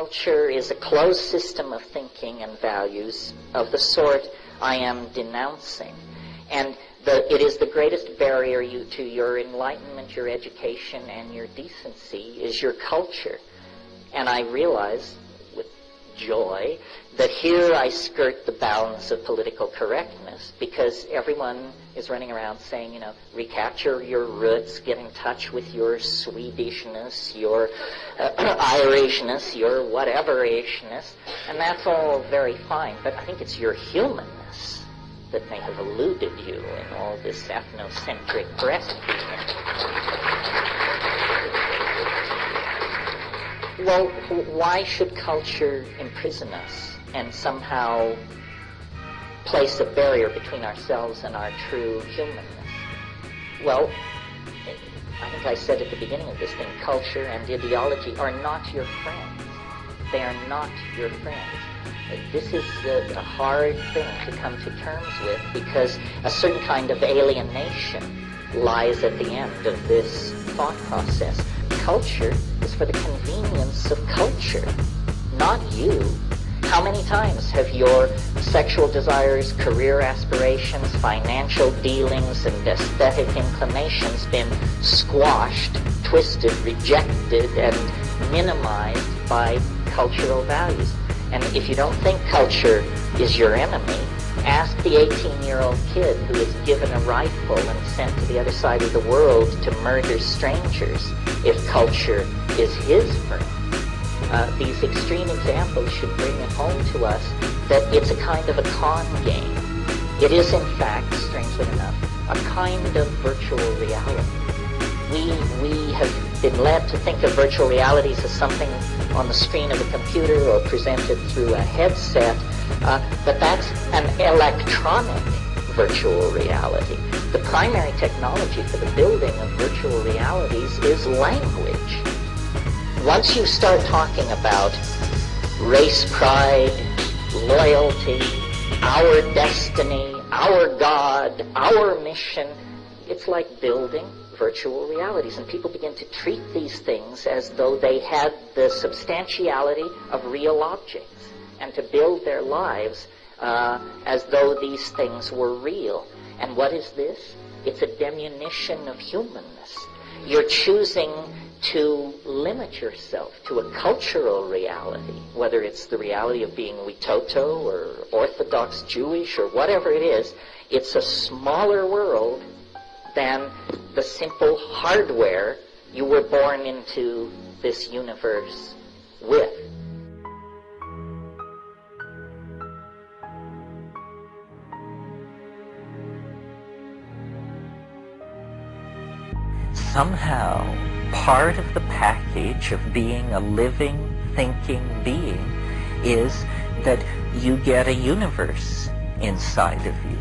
culture is a closed system of thinking and values of the sort I am denouncing. And it is the greatest barrier to your enlightenment, your education, and your decency is your culture. And I realize with joy that here I skirt the bounds of political correctness, because everyone is running around saying, you know, recapture your roots, get in touch with your Swedishness, your Irishness, your whatever-ishness, and that's all very fine, but I think it's your humanness that may have eluded you in all this ethnocentric breastfeeding. Well, why should culture imprison us and somehow place a barrier between ourselves and our true humanness? Well, I think I said at the beginning of this thing, culture and ideology are not your friends. They are not your friends. This is a hard thing to come to terms with, because a certain kind of alienation lies at the end of this thought process. Culture is for the convenience of culture, not you. How many times have your sexual desires, career aspirations, financial dealings, and aesthetic inclinations been squashed, twisted, rejected, and minimized by cultural values? And if you don't think culture is your enemy, ask the 18-year-old kid who is given a rifle and sent to the other side of the world to murder strangers if culture is his friend. These extreme examples should bring it home to us that it's a kind of a con game. It is, in fact, strangely enough, a kind of virtual reality. We have been led to think of virtual realities as something on the screen of a computer or presented through a headset, but that's an electronic virtual reality. The primary technology for the building of virtual realities is language. Once you start talking about race pride, loyalty, our destiny, our God, our mission, it's like building virtual realities, and people begin to treat these things as though they had the substantiality of real objects, and to build their lives as though these things were real. And what is this? It's a diminution of humanness. You're choosing to limit yourself to a cultural reality, whether it's the reality of being Witoto or Orthodox Jewish or whatever it is. It's a smaller world than the simple hardware you were born into this universe with. Somehow, part of the package of being a living, thinking being is that you get a universe inside of you.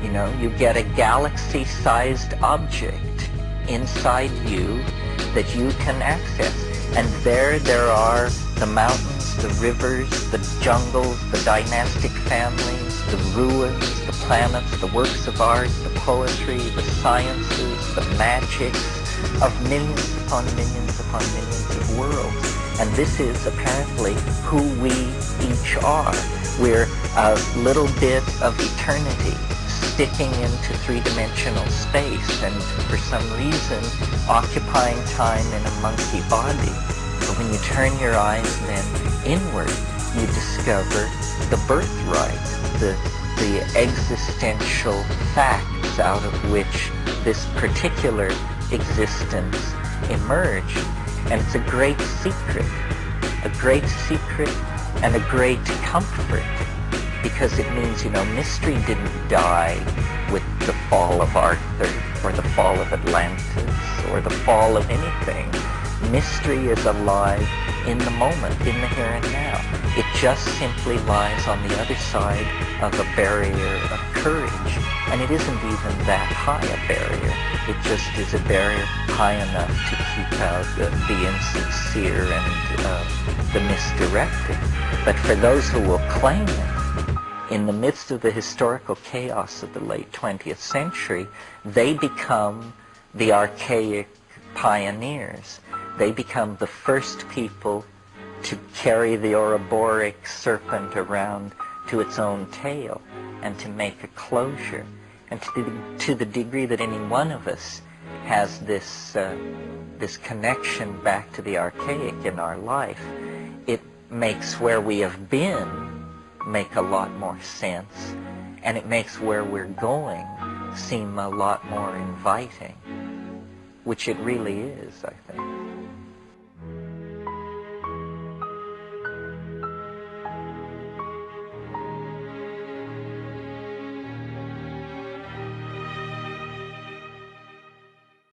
You know, you get a galaxy-sized object inside you that you can access. And there are the mountains, the rivers, the jungles, the dynastic families, the ruins, the planets, the works of art, the poetry, the sciences, the magics of millions upon millions upon millions of worlds. And this is apparently who we each are. We're a little bit of eternity sticking into three-dimensional space and for some reason occupying time in a monkey body. But when you turn your eyes then inward, you discover the birthright, the existential facts out of which this particular existence emerged. And it's a great secret and a great comfort, because it means, you know, mystery didn't die with the fall of Arthur or the fall of Atlantis or the fall of anything. Mystery is alive in the moment, in the here and now. It just simply lies on the other side of a barrier of courage. And it isn't even that high a barrier. It just is a barrier high enough to keep out the insincere and the misdirected. But for those who will claim it, in the midst of the historical chaos of the late 20th century, they become the archaic pioneers. They become the first people to carry the Ouroboros serpent around to its own tail and to make a closure. And to the degree that any one of us has this connection back to the archaic in our life, it makes where we have been make a lot more sense, and it makes where we're going seem a lot more inviting, which it really is, I think.